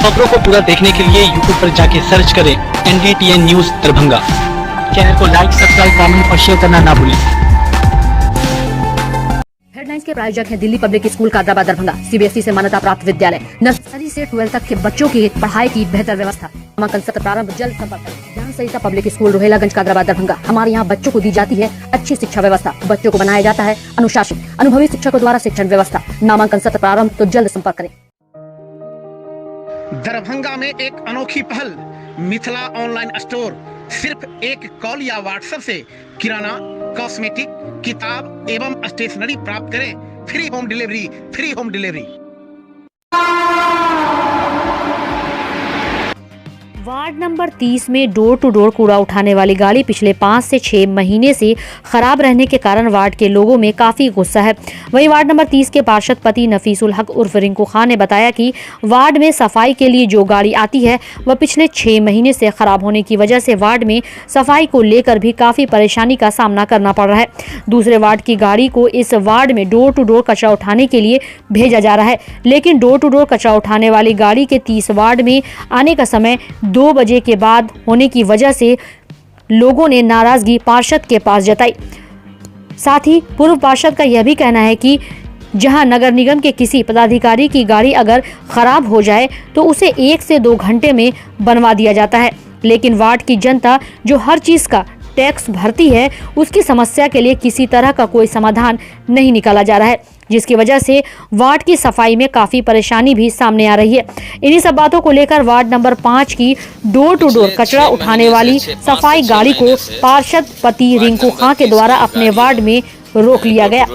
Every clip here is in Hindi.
खबरों को पूरा देखने के लिए YouTube पर जाके सर्च करें NDTN न्यूज दरभंगा। चैनल को लाइक, सब्सक्राइब, कमेंट और शेयर करना ना भूलें। हेडलाइंस के प्रायोजक हैं Delhi public school Kadarabad Darbhanga, CBSE से मान्यता प्राप्त विद्यालय, नर्सरी से 12 तक के बच्चों की पढ़ाई की बेहतर व्यवस्था। नामांकन सत्र प्रारंभ जल्द। संपर्क करें ज्ञान सरिता पब्लिक स्कूल रोहेलागंज कादराबाद दरभंगा। हमारे यहाँ बच्चों को दी जाती है अच्छी शिक्षा व्यवस्था, बच्चों को बनाया जाता है अनुशासित, अनुभवी शिक्षकों द्वारा शिक्षण व्यवस्था। नामांकन सत्र प्रारंभ, तो जल्द संपर्क करें। दरभंगा में एक अनोखी पहल, मिथिला ऑनलाइन स्टोर। सिर्फ एक कॉल या व्हाट्सएप से किराना, कॉस्मेटिक, किताब एवं स्टेशनरी प्राप्त करें। Free home delivery. Ward number 30 में डोर टू डोर कूड़ा उठाने वाली गाड़ी पिछले 5 से 6 महीने से खराब रहने के कारण वार्ड के लोगों में काफी गुस्सा है। वहीं वार्ड नंबर 30 के पार्षद पति नफीसुल हक उर्फ रिंकू खान ने बताया कि वार्ड में सफाई के लिए जो गाड़ी आती है वह पिछले 6 महीने से खराब होने की वजह से वार्ड में सफाई को लेकर भी काफी परेशानी का सामना करना पड़ रहा है। दूसरे वार्ड की गाड़ी को इस वार्ड में डोर टू डोर कचरा उठाने के लिए भेजा जा रहा है, लेकिन डोर टू डोर कचरा उठाने वाली गाड़ी के 30 वार्ड में आने का समय 2 बजे के बाद होने की वजह से लोगों ने नाराजगी पार्षद के पास जताई। साथ ही पूर्व पार्षद का यह भी कहना है कि जहां नगर निगम के किसी पदाधिकारी की गाड़ी अगर खराब हो जाए तो उसे 1 से 2 घंटे में बनवा दिया जाता है, लेकिन वार्ड की जनता जो हर चीज का टैक्स भरती है उसकी समस्या के लिए किसी तरह का कोई समाधान नहीं निकाला जा रहा है, जिसकी वजह से वार्ड की सफाई में काफी परेशानी भी सामने आ रही है। इन्हीं सब बातों को लेकर वार्ड नंबर 5 की डोर टू डोर कचरा उठाने वाली सफाई गाड़ी को पार्षद पति रिंकू खां के द्वारा अपने वार्ड में रोक लिया गया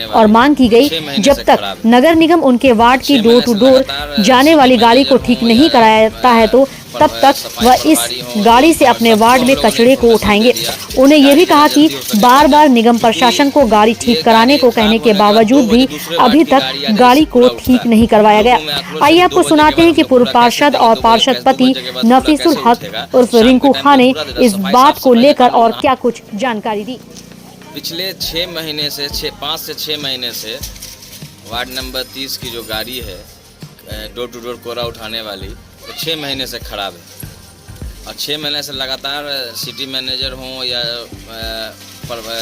और मांग की गई जब तक नगर निगम उनके वार्ड की डोर टू डोर जाने वाली गाड़ी को ठीक नहीं कराता है तो तब तक वह इस गाड़ी से अपने वार्ड में कचरे को उठाएंगे। उन्हें यह भी कहा कि बार बार निगम प्रशासन को गाड़ी ठीक कराने को कहने के बावजूद भी अभी तक गाड़ी को ठीक नहीं करवाया गया। आइए आपको सुनाते हैं कि पूर्व पार्षद और पार्षद पति नफीसुल हक उर्फ रिंकू खान ने इस बात को लेकर और क्या कुछ जानकारी दी। पिछले 5 से 6 महीने से वार्ड नंबर 30 की जो गाड़ी है डोर टू डोर कोरा उठाने वाली, तो 6 महीने से ख़राब है और 6 महीने से लगातार सिटी मैनेजर हों या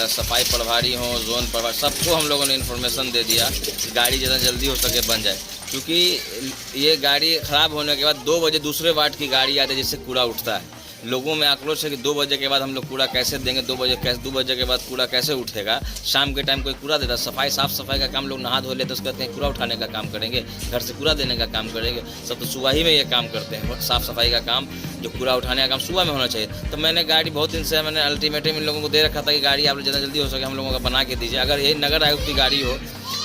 सफाई प्रभारी हों, जोन प्रभारी, सबको हम लोगों ने इन्फॉर्मेशन दे दिया कि गाड़ी जितना जल्दी हो सके बन जाए, क्योंकि ये गाड़ी ख़राब होने के बाद 2 बजे दूसरे वार्ड की गाड़ी आती है जिससे कूड़ा उठता है। लोगों में आक्रोश है कि 2 बजे के बाद हम लोग कूड़ा कैसे देंगे, 2 बजे के बाद कूड़ा कैसे उठेगा। शाम के टाइम कोई कूड़ा देता, साफ सफाई का काम लोग नहा धो लेते, उसके बाद कूड़ा उठाने का काम करेंगे, घर से कूड़ा देने का काम करेंगे। सब तो सुबह ही में ये काम करते हैं, साफ सफाई का काम, जो कूड़ा उठाने का काम सुबह में होना चाहिए। तो मैंने गाड़ी बहुत दिन से मैंने अल्टीमेटम इन लोगों को दे रखा था कि गाड़ी आप जितना जल्दी हो सके हम लोगों का बना के दीजिए। अगर यही नगर आयुक्त की गाड़ी हो,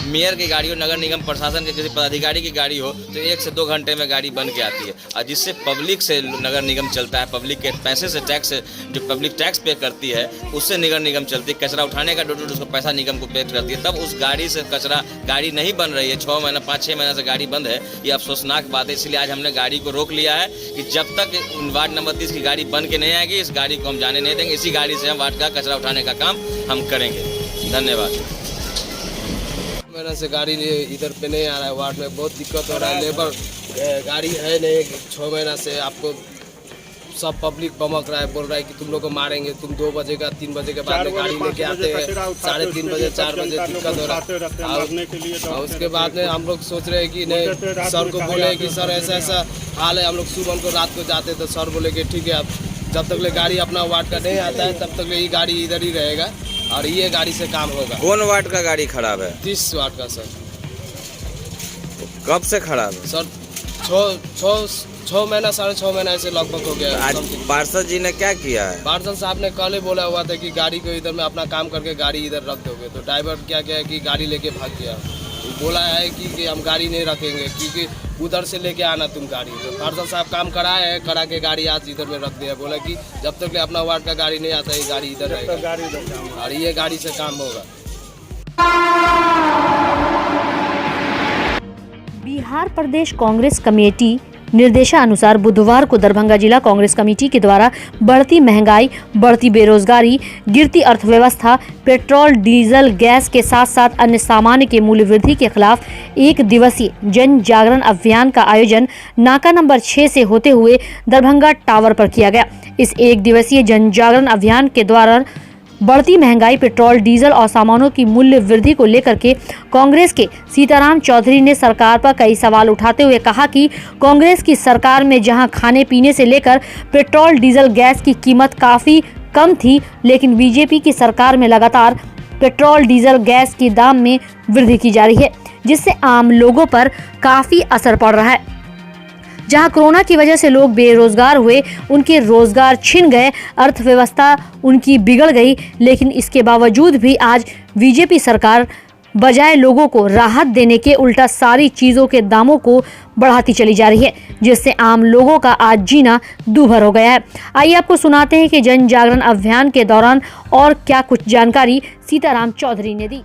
मेयर की गाड़ी हो, नगर निगम प्रशासन के किसी पदाधिकारी की गाड़ी हो, तो 1 से 2 घंटे में गाड़ी बन के आती है और जिससे पब्लिक से नगर निगम चलता है, पब्लिक के पैसे से टैक्स जो पब्लिक टैक्स पे करती है उससे नगर निगम चलती है। कचरा उठाने का डोर उसको पैसा निगम को पे करती है, तब उस गाड़ी से कचरा गाड़ी नहीं बन रही है। 5-6 महीने से गाड़ी बंद है, ये अफसोसनाक बात है। इसलिए आज हमने गाड़ी को रोक लिया है कि जब तक वार्ड नंबर 30 की गाड़ी बन के नहीं आएगी इस गाड़ी को हम जाने नहीं देंगे। इसी गाड़ी से हम वार्ड का कचरा उठाने का काम हम करेंगे। धन्यवाद। महीने से गाड़ी इधर पे नहीं आ रहा है, वार्ड में बहुत दिक्कत हो रहा है। लेबर गाड़ी है नहीं, 6 महीना से आपको सब पब्लिक बमक रहा है, बोल रहा है कि तुम लोग को मारेंगे, तुम 2 बजे का 3 बजे के बाद गाड़ी लेके आते हैं, 3:30 बजे 4 बजे दिक्कत हो रहा है। और उसके बाद में हम लोग सोच रहे हैं कि नहीं, सर को बोले कि सर ऐसा हाल है। हम लोग सुबह को रात को जाते तो सर बोले कि ठीक है, अब जब तक ले गाड़ी अपना वार्ड का नहीं आता है तब तक ले ये गाड़ी इधर ही रहेगा और ये गाड़ी से काम होगा। कौन वार्ड का गाड़ी खराब है? 30 वार्ड का सर। कब से खराब है सर? 6 महीना 6.5 महीना ऐसे लगभग हो गया। आज पार्षद जी ने क्या किया है? पार्षद साहब ने कल ही बोला हुआ था कि गाड़ी को इधर में अपना काम करके गाड़ी इधर रख दोगे, तो ड्राइवर क्या है कि गाड़ी लेके भाग गया। बोला है कि हम गाड़ी नहीं रखेंगे क्योंकि उधर से लेके आना तुम गाड़ी। तो पार्षद साहब काम कराए हैं, करा के गाड़ी आज इधर में रख दिया। बोला कि जब तक अपना वार्ड का गाड़ी नहीं आता ये गाड़ी इधर रहेगा और ये गाड़ी से काम होगा। बिहार प्रदेश कांग्रेस कमेटी निर्देशानुसार बुधवार को दरभंगा जिला कांग्रेस कमेटी के द्वारा बढ़ती महंगाई, बढ़ती बेरोजगारी, गिरती अर्थव्यवस्था, पेट्रोल, डीजल, गैस के साथ साथ अन्य सामान्य के मूल्य वृद्धि के खिलाफ एक दिवसीय जन जागरण अभियान का आयोजन नाका नंबर 6 से होते हुए दरभंगा टावर पर किया गया। इस एक दिवसीय जन जागरण अभियान के द्वारा बढ़ती महंगाई, पेट्रोल, डीजल और सामानों की मूल्य वृद्धि को लेकर के कांग्रेस के सीताराम चौधरी ने सरकार पर कई सवाल उठाते हुए कहा कि कांग्रेस की सरकार में जहां खाने पीने से लेकर पेट्रोल, डीजल, गैस की कीमत काफी कम थी, लेकिन बीजेपी की सरकार में लगातार पेट्रोल, डीजल, गैस के दाम में वृद्धि की जा रही है, जिससे आम लोगों पर काफी असर पड़ रहा है। जहां कोरोना की वजह से लोग बेरोजगार हुए, उनके रोजगार छिन गए, अर्थव्यवस्था उनकी बिगड़ गई, लेकिन इसके बावजूद भी आज बीजेपी सरकार बजाय लोगों को राहत देने के उल्टा सारी चीजों के दामों को बढ़ाती चली जा रही है, जिससे आम लोगों का आज जीना दूभर हो गया है। आइए आपको सुनाते हैं कि जन जागरण अभियान के दौरान और क्या कुछ जानकारी सीताराम चौधरी ने दी।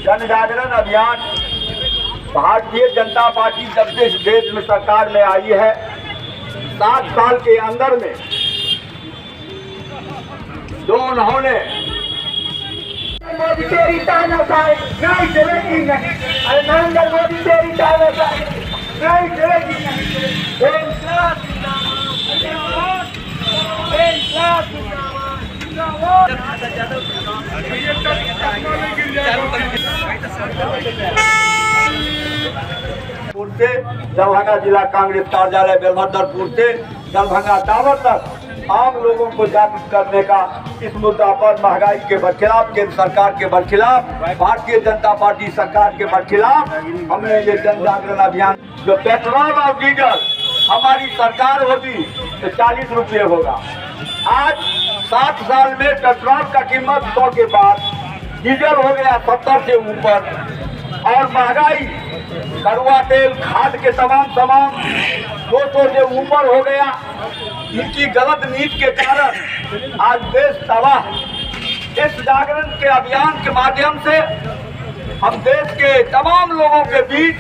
जन जागरण अभियान भारतीय जनता पार्टी जब से इस देश में सरकार में आई है, 7 साल के अंदर में जो उन्होंने मोदी तेरी तानाशाही नहीं चलेगी, नहीं, अरे नरेंद्र मोदी तेरी तानाशाही नहीं चलेगी, से दरभंगा जिला कांग्रेस कार्यालय बेलभद्रपुर से दरभंगा टावर तक आम लोगों को जागरूक करने का इस मुद्दा पर महंगाई के बरखिलाफ, केंद्र सरकार के बरखिलाफ, भारतीय जनता पार्टी सरकार के बरखिलाफ हमने ये जन जागरण अभियान, जो पेट्रोल और डीजल हमारी सरकार होगी तो 40 रुपये होगा। आज 7 साल में पेट्रोल का कीमत 100 के बाद, डीजल हो गया 70 से ऊपर, और महंगाई कड़वा तेल, खाद के तमाम सामान 200 से ऊपर हो गया। इनकी गलत नीति के कारण आज देश तबाह। इस जागरण के अभियान के माध्यम से हम देश के तमाम लोगों के बीच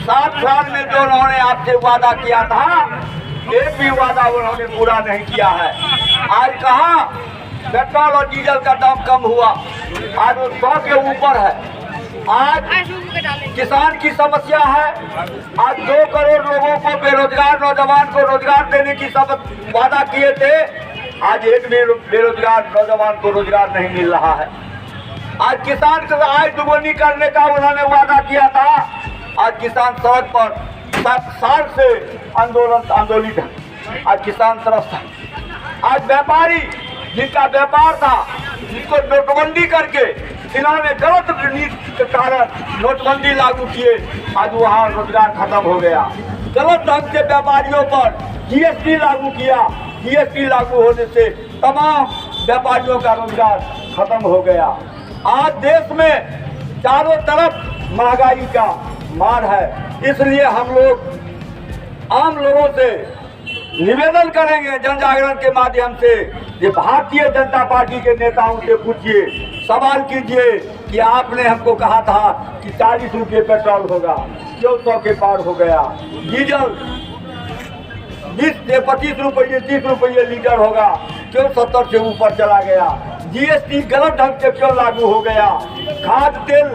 7 साल में जो उन्होंने आपसे वादा किया था, एक भी वादा उन्होंने पूरा नहीं किया है। आज कहाँ पेट्रोल और डीजल का दाम कम हुआ, आज वो 100 के ऊपर है। आज किसान की समस्या है, आज 2 करोड़ लोगों को, बेरोजगार नौजवान को रोजगार देने की वादा किए थे, आज एक भी बेरोजगार नौजवान को रोजगार नहीं मिल रहा है। आज किसान को आय दुगुनी करने का उन्होंने वादा किया था, आज किसान सड़क पर 7 साल से आंदोलित है, आज किसान तरफ था। आज व्यापारी जिनका व्यापार था, जिसको नोटबंदी करके इन्होंने गलत नीति के कारण नोटबंदी लागू किए, आज वहाँ रोजगार खत्म हो गया। गलत ढंग से व्यापारियों पर जीएसटी लागू किया, जीएसटी लागू होने से तमाम व्यापारियों का रोजगार खत्म हो गया। आज देश में चारों तरफ महंगाई का मार है, इसलिए हम लोग आम लोगों से निवेदन करेंगे जन जागरण के माध्यम से, ये भारतीय जनता पार्टी के नेताओं से पूछिए, सवाल कीजिए कि आपने हमको कहा था कि 40 रुपये पेट्रोल होगा, क्यों 100 के पार हो गया? डीजल 20 से 25 रुपये 30 रुपये लीटर होगा, क्यों 70 से ऊपर चला गया? जीएसटी गलत ढंग से क्यों लागू हो गया? खाद तेल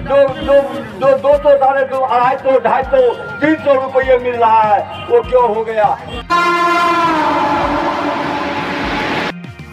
जो 200, 250, 250, 250, 300 रुपये मिल रहा है, वो क्यों हो गया?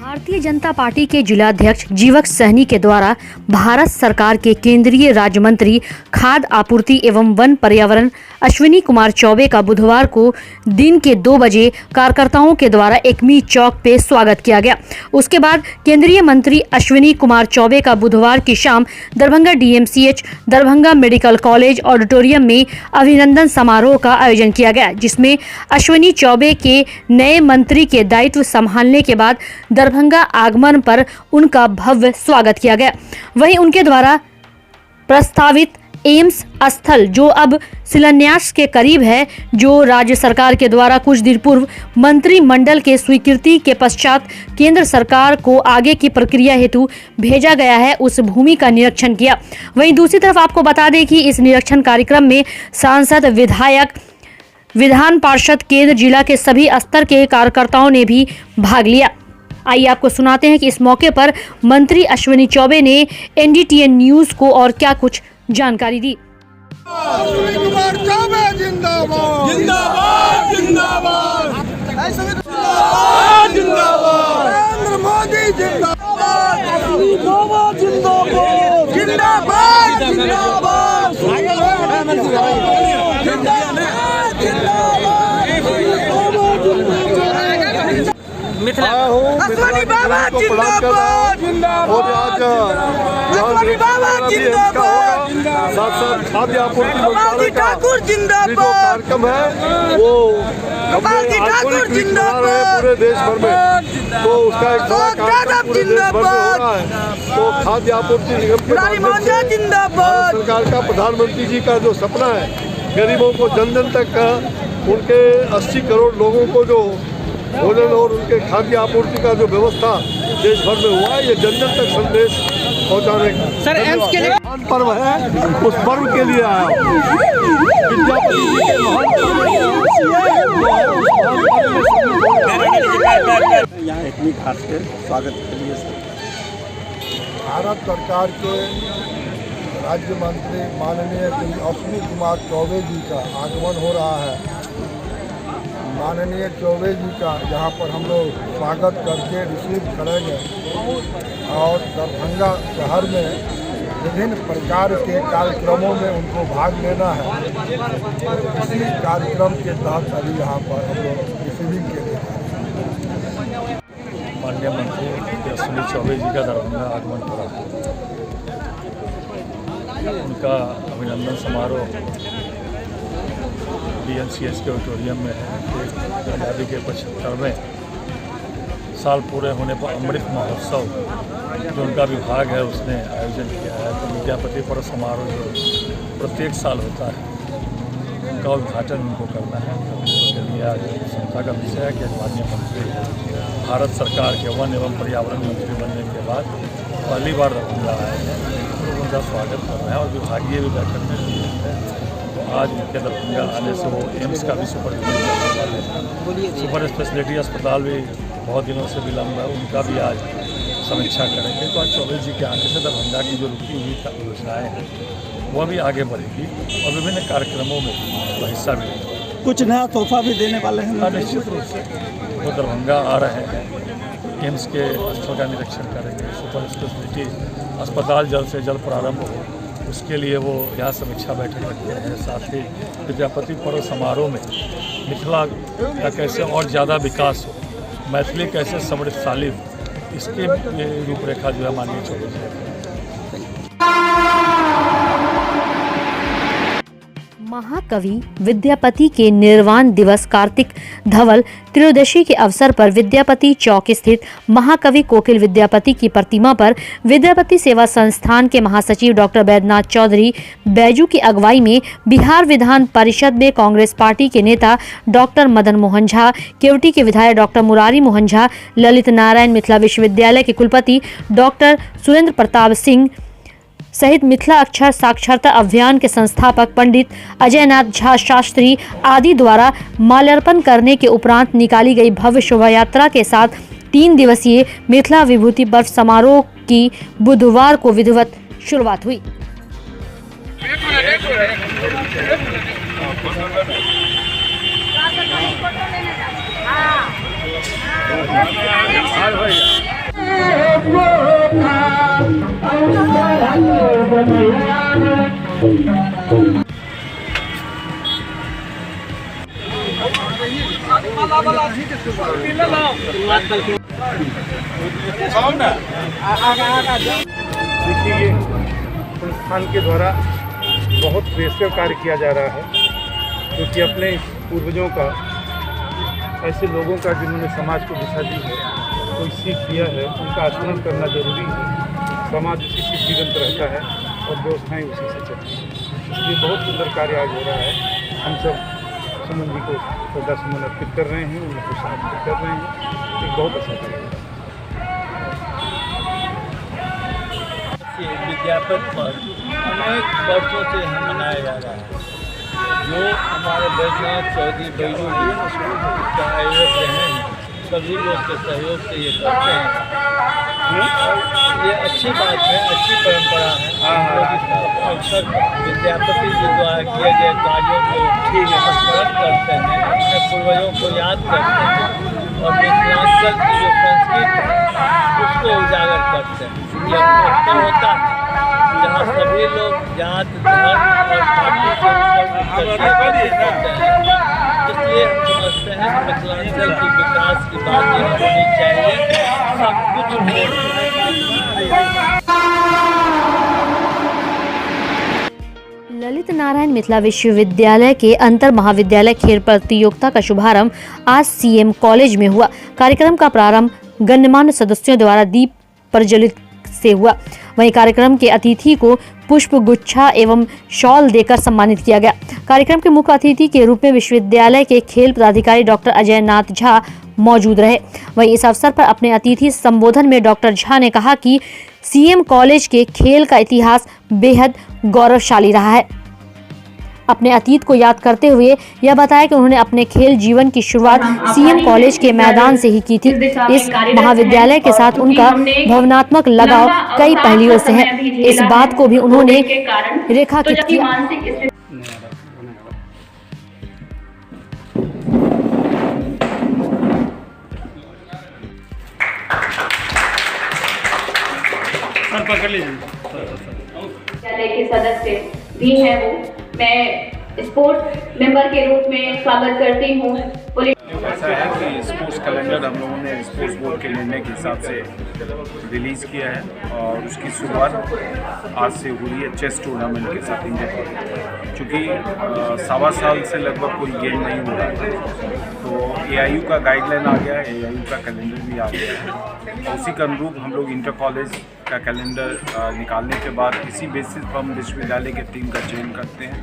भारतीय जनता पार्टी के जिलाध्यक्ष जीवक सहनी के द्वारा भारत सरकार के केंद्रीय राज्य मंत्री खाद्य आपूर्ति एवं वन पर्यावरण अश्विनी कुमार चौबे का बुधवार को दिन के 2 बजे कार्यकर्ताओं के द्वारा एकमी चौक पे स्वागत किया गया। उसके बाद केंद्रीय मंत्री अश्विनी कुमार चौबे का बुधवार की शाम Darbhanga DMCH, Darbhanga medical college auditorium में अभिनंदन समारोह का आयोजन किया गया, जिसमें अश्विनी चौबे के नए मंत्री के दायित्व संभालने के बाद दरभंगा आगमन पर उनका भव्य स्वागत किया गया। वहीं उनके द्वारा प्रस्तावित एम्स स्थल जो अब शिलान्यास के करीब है, जो राज्य सरकार के द्वारा कुछ दिन पूर्व मंत्रिमंडल के स्वीकृति के पश्चात केंद्र सरकार को आगे की प्रक्रिया हेतु भेजा गया है, उस भूमि का निरीक्षण किया। वहीं दूसरी तरफ आपको बता दें कि इस निरीक्षण कार्यक्रम में सांसद, विधायक, विधान पार्षद, केंद्र, जिला के सभी स्तर के कार्यकर्ताओं ने भी भाग लिया। आइए आपको सुनाते हैं कि इस मौके पर मंत्री अश्विनी चौबे ने एनडीटीएन न्यूज को और क्या कुछ जानकारी दी। कुमार चौबे जिंदाबाद जिंदाबाद जिंदाबाद जिंदाबाद नरेंद्र मोदी जिंदाबाद जिंदाबाद जिंदाबाद जिंदाबाद अश्विनी बाबा जिंदाबाद और आज अश्विनी बाबा जिंदाबाद साथ साथ खाद्य आपूर्ति मंत्रालय का ठाकुर जो जिंदाबाद कार्यक्रम है वो गोपाल जी ठाकुर जिंदाबाद पूरे देश भर में, तो उसका एक बड़ा कार्यक्रम पूरे देश भर में हो रहा है। तो खाद्य आपूर्ति निगम के माध्यम से भारत सरकार का, प्रधानमंत्री जी का जो सपना है गरीबों को जन जन तक उनके 80 करोड़ लोगों को जो भोजन और उनके खाद्य आपूर्ति का जो व्यवस्था देश भर में हुआ है, ये जन जन तक संदेश पहुंचाने का सर एम्स के लिए पर्व है, उस पर्व के लिए आया हूं। विद्यापति जी के यहाँ इतनी खास के स्वागत के लिए भारत सरकार के राज्य मंत्री माननीय श्री अश्विनी कुमार चौबे जी का आगमन हो रहा है। माननीय चौबे जी का यहाँ पर हम लोग स्वागत करके रिसीव करेंगे और दरभंगा शहर में विभिन्न प्रकार के कार्यक्रमों में उनको भाग लेना है। इसी कार्यक्रम के तहत अभी यहाँ पर हम लोग रिसीविंग के लिए माननीय मंत्री अश्विनी चौबे जी का दरभंगा आगमन हो रहा है। उनका अभिनंदन समारोह DNCH के ऑडिटोरियम में है। आज़ादी के 75वें साल पूरे होने पर अमृत महोत्सव जो उनका विभाग है उसने आयोजन किया है। तो विद्यापति पर्व समारोह जो प्रत्येक साल होता है उनका उद्घाटन उनको करना है। तो लिए आज संस्था का विषय है कि माननीय मंत्री भारत सरकार के वन एवं पर्यावरण मंत्री बनने के बाद पहली बार दरभंगा आए हैं, तो उनका स्वागत कर रहे हैं और विभागीय भी बैठक में है। तो आज उनके दरभंगा आने से वो एम्स का भी सुपर स्पेशलिटी अस्पताल भी बहुत दिनों से विलम्ब है, उनका भी आज समीक्षा करेंगे। तो आज चौबे जी के आने से दरभंगा की जो रुकी हुई योजनाएँ हैं वह भी आगे बढ़ेगी और विभिन्न कार्यक्रमों में वो हिस्सा भी लेंगे। कुछ नया तोहफा भी देने वाले हैं। निश्चित रूप से वो दरभंगा आ रहे हैं, एम्स के स्थल का निरीक्षण करेंगे, सुपर स्पेशलिटी अस्पताल जल्द से जल्द प्रारंभ हो उसके लिए वो यहाँ समीक्षा बैठक रखते हैं। साथ ही विद्यापति पर्व समारोह में मिथिला का कैसे और ज़्यादा विकास हो, मैथिली कैसे समृद्धशाली हो, इसके रूपरेखा जो है माननीय चौबे जी। महाकवि विद्यापति के निर्वाण दिवस कार्तिक धवल त्रयोदशी के अवसर पर विद्यापति चौक स्थित महाकवि कोकिल विद्यापति की प्रतिमा पर विद्यापति सेवा संस्थान के महासचिव डॉक्टर बैद्यनाथ चौधरी बैजू की अगुवाई में बिहार विधान परिषद में कांग्रेस पार्टी के नेता डॉक्टर मदन मोहन झा, केवटी के विधायक डॉक्टर मुरारी मोहन झा, ललित नारायण मिथिला विश्वविद्यालय के कुलपति डॉक्टर सुरेंद्र प्रताप सिंह सहित मिथिला अक्षर साक्षरता अभियान के संस्थापक पंडित अजयनाथ झा शास्त्री आदि द्वारा माल्यार्पण करने के उपरांत निकाली गई भव्य शोभा यात्रा के साथ 3 दिवसीय मिथिला विभूति पर्व समारोह की बुधवार को विधिवत शुरुआत हुई। देखिए ये संस्थान के द्वारा बहुत प्रेसर कार्य किया जा रहा है, क्योंकि अपने पूर्वजों का, ऐसे लोगों का जिन्होंने समाज को दिशा दी है, कोई सीख दिया है, उनका स्मरण करना जरूरी है। समाज उसी से जीवंत रहता है और व्यवस्थाएं उसी से चलती हैं। इसलिए बहुत सुंदर कार्य आज हो रहा है। हम सब सुमन जी को श्रद्धा सुमन अर्पित कर रहे हैं, उनको समर्पित कर रहे हैं। एक बहुत अच्छा कार्य है। विद्यापति पर्व अनेक वर्षों से हम मनाया जा रहा है। जो हमारे बैजनाथ चौधरी बैजू जी उसका आयोजक रहे हैं, सभी लोग के सहयोग से ये करते हैं और ये अच्छी बात है, अच्छी परंपरा है। अक्सर विद्यापति जी द्वारा किए गए कार्यों को स्मरण करते हैं, अपने पूर्वजों को याद करते हैं और मिथिलांचल की जो संस्कृति है उसको उजागर करते हैं। ये अवसर होता है जहाँ सभी लोग जात धर्म और पार्टी के ऊपर करते हैं। इसलिए हम समझते हैं कि मिथिलांचल के विकास की बात होनी चाहिए, सब कुछ ललित नारायण मिथिला विश्वविद्यालय के अंतर महाविद्यालय खेल प्रतियोगिता का शुभारंभ आज सीएम कॉलेज में हुआ। कार्यक्रम का प्रारंभ गणमान्य सदस्यों द्वारा दीप प्रज्वलित से हुआ। वहीं कार्यक्रम के अतिथि को पुष्प गुच्छा एवं शॉल देकर सम्मानित किया गया। कार्यक्रम के मुख्य अतिथि के रूप में विश्वविद्यालय के खेल पदाधिकारी डॉक्टर अजय नाथ झा मौजूद रहे। वहीं इस अवसर पर अपने अतिथि संबोधन में डॉक्टर झा ने कहा कि सीएम कॉलेज के खेल का इतिहास बेहद गौरवशाली रहा है। अपने अतीत को याद करते हुए यह बताया कि उन्होंने अपने खेल जीवन की शुरुआत सीएम कॉलेज के मैदान से ही की थी। इस महाविद्यालय के साथ उनका भावनात्मक लगाव कई पहलुओं से है। इस बात को भी उन्होंने रेखांकित किया। विद्यालय के सदस्य भी हैं वो, मैं स्पोर्ट्स मेंबर के रूप में स्वागत करती हूँ। ऐसा है कि स्पोर्ट्स कैलेंडर हम लोगों ने स्पोर्ट्स बोर्ड के निर्णय के हिसाब से रिलीज़ किया है और उसकी शुरुआत आज से हो रही है चेस टूर्नामेंट के साथ इंडिया कॉलेज। चूँकि 1.25 साल से लगभग कोई गेम नहीं हो रहा है तो AIU का गाइडलाइन आ गया है, AIU का कैलेंडर भी आ गया है और उसी के अनुरूप हम लोग इंटर कॉलेज का कैलेंडर निकालने के बाद इसी बेसिस पर हम विश्वविद्यालय के टीम का चयन करते हैं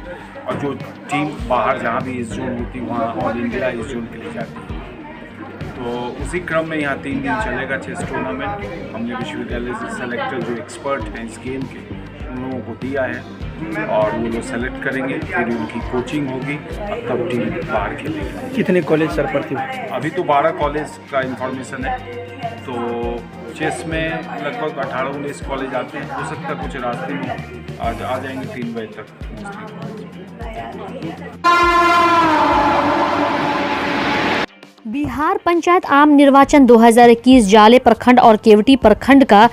और जो टीम बाहर जहाँ भी इस जोन होती है वहाँ ऑल इंडिया इस जोन के लिए जाती है। तो उसी क्रम में यहाँ 3 दिन चलेगा चेस टूर्नामेंट। हमने विश्वविद्यालय से सेलेक्टर जो एक्सपर्ट हैं इस गेम के उन लोगों को दिया है और वो लोग सेलेक्ट करेंगे, फिर उनकी कोचिंग होगी और तब टीम बाहर खेलेगी। कितने कॉलेज सर पढ़ती हुई? अभी तो 12 कॉलेज का इंफॉर्मेशन है। तो चेस में लगभग 18-19 कॉलेज आते हैं, हो सकता है कुछ रास्ते में आज आ जाएंगे 3 बजे तक बिहार पंचायत आम निर्वाचन 2021 जाले प्रखंड और केवटी प्रखंड का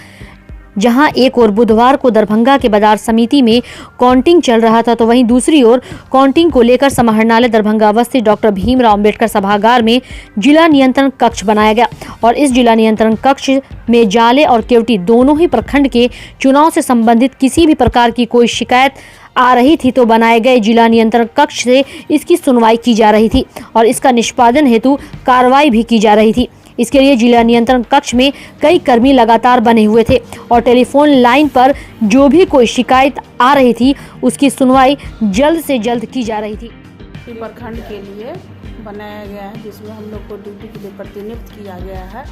जहां एक ओर बुधवार को दरभंगा के बाजार समिति में काउंटिंग चल रहा था तो वहीं दूसरी ओर काउंटिंग को लेकर समाहरणालय दरभंगा अवस्थित डॉक्टर भीमराव अंबेडकर सभागार में जिला नियंत्रण कक्ष बनाया गया और इस जिला नियंत्रण कक्ष में जाले और केवटी दोनों ही प्रखंड के चुनाव से संबंधित किसी भी प्रकार की कोई शिकायत आ रही थी तो बनाए गए जिला नियंत्रण कक्ष से इसकी सुनवाई की जा रही थी और इसका निष्पादन हेतु कार्रवाई भी की जा रही थी। इसके लिए जिला नियंत्रण कक्ष में कई कर्मी लगातार बने हुए थे और टेलीफोन लाइन पर जो भी कोई शिकायत आ रही थी उसकी सुनवाई जल्द से जल्द की जा रही थी। प्रखंड के लिए बनाया गया है जिसमें हम लोग को ड्यूटी के लिए प्रतिनियुक्त किया गया है।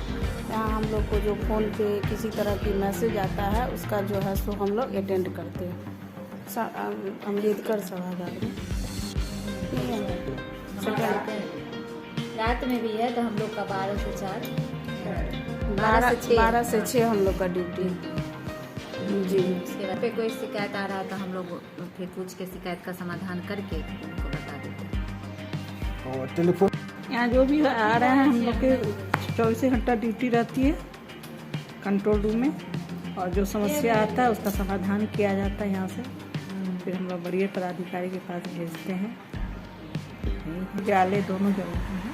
यहाँ हम लोग को जो फ़ोन पे किसी तरह की मैसेज आता है उसका जो है सो हम लोग अटेंड करते हैं अम्बेडकर सभागार में। रात में भी है तो हम लोग का 12 से 4 12 से 6 हम लोग का ड्यूटी जी। उसके बाद पे कोई शिकायत आ रहा है तो हम लोग फिर पूछ के शिकायत का समाधान करके उनको बता देते हैं। और टेलीफोन यहाँ जो भी आ रहा है हम लोग के 24 घंटा ड्यूटी रहती है कंट्रोल रूम में और जो समस्या आता है उसका समाधान किया जाता है यहाँ से। फिर हम लोग बड़े पदाधिकारी के पास भेजते हैं। जाले दोनों जगह हैं,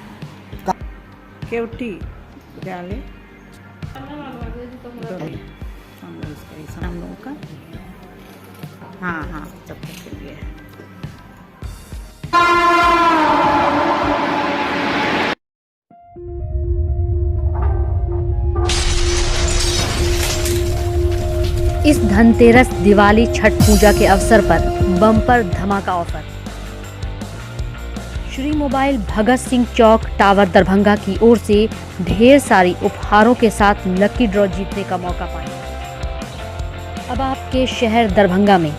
केवटी जाले हम लोगों का हाँ सब कुछ के लिए है। इस धनतेरस, दिवाली, छठ पूजा के अवसर पर बम्पर धमाका ऑफर। श्री मोबाइल भगत सिंह चौक टावर दरभंगा की ओर से ढेर सारी उपहारों के साथ लकी ड्रॉ जीतने का मौका पाएं। अब आपके शहर दरभंगा में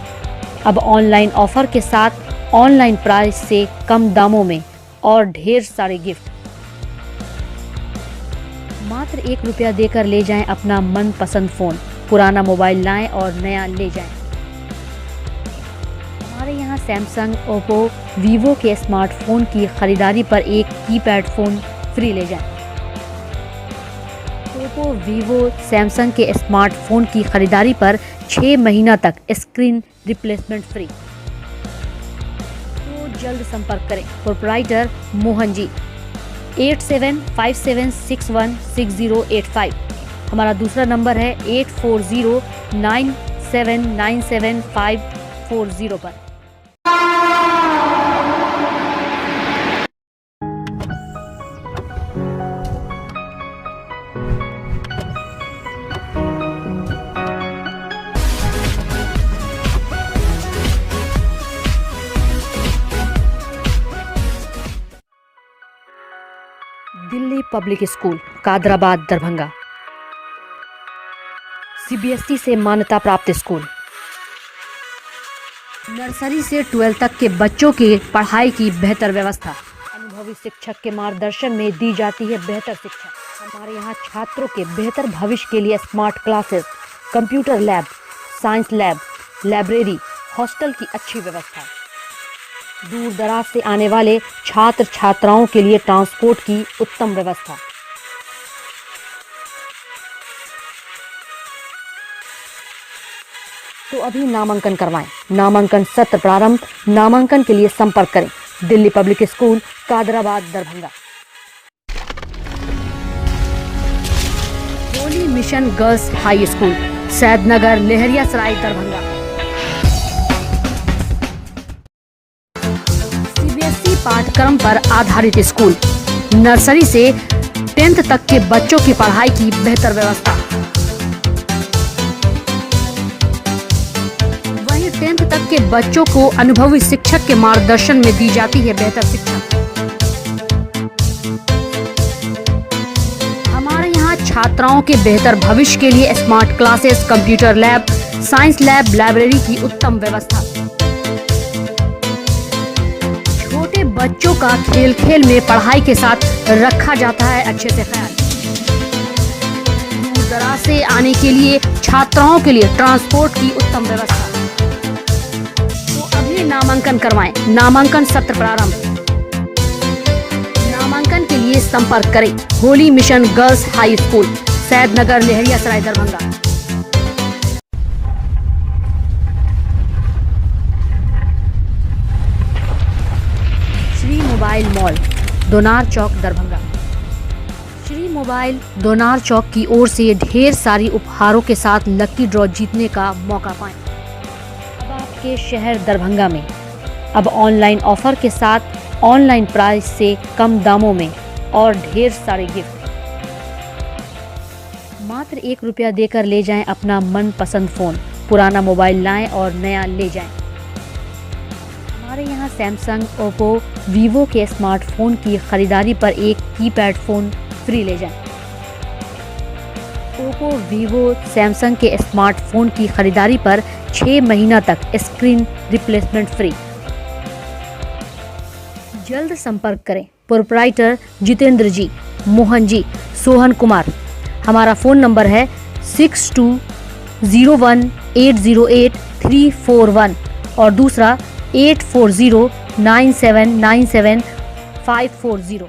अब ऑनलाइन ऑफर के साथ ऑनलाइन प्राइस से कम दामों में और ढेर सारे गिफ्ट। मात्र ₹1 देकर ले जाएं अपना मनपसंद फोन। पुराना मोबाइल लाएं और नया ले जाएं। हमारे यहाँ सैमसंग, ओप्पो, वीवो के स्मार्टफोन की खरीदारी पर एक कीपैड फोन फ्री ले जाएं। ओप्पो, वीवो, सैमसंग के स्मार्टफोन की खरीदारी पर 6 महीना तक स्क्रीन रिप्लेसमेंट फ्री। तो जल्द संपर्क करें प्रोपराइटर मोहन जी 8757616085। हमारा दूसरा नंबर है 8409797540 पर। Delhi public school Kadarabad Darbhanga CBSE से मान्यता प्राप्त स्कूल। नर्सरी से 12 तक के बच्चों की पढ़ाई की बेहतर व्यवस्था। अनुभवी शिक्षक के मार्गदर्शन में दी जाती है बेहतर शिक्षा। हमारे यहाँ छात्रों के बेहतर भविष्य के लिए smart classes, computer lab, science lab, library, hostel की अच्छी व्यवस्था। दूर दराज से आने वाले छात्र छात्राओं के लिए ट्रांसपोर्ट की उत्तम व्यवस्था। तो अभी नामांकन करवाएं। नामांकन सत्र प्रारंभ। नामांकन के लिए संपर्क करें Delhi public school Kadarabad Darbhanga. Holy mission girls high school Saidnagar Laheriasarai Darbhanga. CBSE पाठ्यक्रम पर आधारित स्कूल। नर्सरी से 10th तक के बच्चों की पढ़ाई की बेहतर व्यवस्था। वहीं 10th तक के बच्चों को अनुभवी शिक्षक के मार्गदर्शन में दी जाती है बेहतर शिक्षा। हमारे यहाँ छात्राओं के बेहतर भविष्य के लिए smart classes, computer lab, science lab, library की उत्तम व्यवस्था। छोटे बच्चों का खेल खेल में पढ़ाई के साथ रखा जाता है अच्छे से ख्याल। दूर दराज से आने के लिए छात्राओं के लिए ट्रांसपोर्ट की उत्तम व्यवस्था। तो अभी नामांकन करवाएं। नामांकन सत्र प्रारंभ। नामांकन के लिए संपर्क करें holy mission girls high school Saidnagar Laheriasarai Darbhanga. Shri mobile mall Donar chowk Darbhanga. Shri mobile Donar chowk की ओर से ढेर सारी उपहारों के साथ लकी ड्रॉ जीतने का मौका पाएं। अब आपके शहर दरभंगा में अब ऑनलाइन ऑफर के साथ ऑनलाइन प्राइस से कम दामों में और ढेर सारे गिफ्ट। मात्र ₹1 देकर ले जाएं अपना मनपसंद फोन। पुराना मोबाइल लाएं और नया ले जाएं। हमारे यहाँ सैमसंग, ओप्पो, वीवो के स्मार्टफोन की खरीदारी पर एक कीपैड फोन फ्री ले जाएं। ओप्पो, वीवो, सैमसंग के स्मार्टफोन की खरीदारी पर 6 महीना तक स्क्रीन रिप्लेसमेंट फ्री। जल्द संपर्क करें प्रोपराइटर जितेंद्र जी, मोहन जी, सोहन कुमार। हमारा फ़ोन नंबर है 6201808341 और दूसरा 8409797540।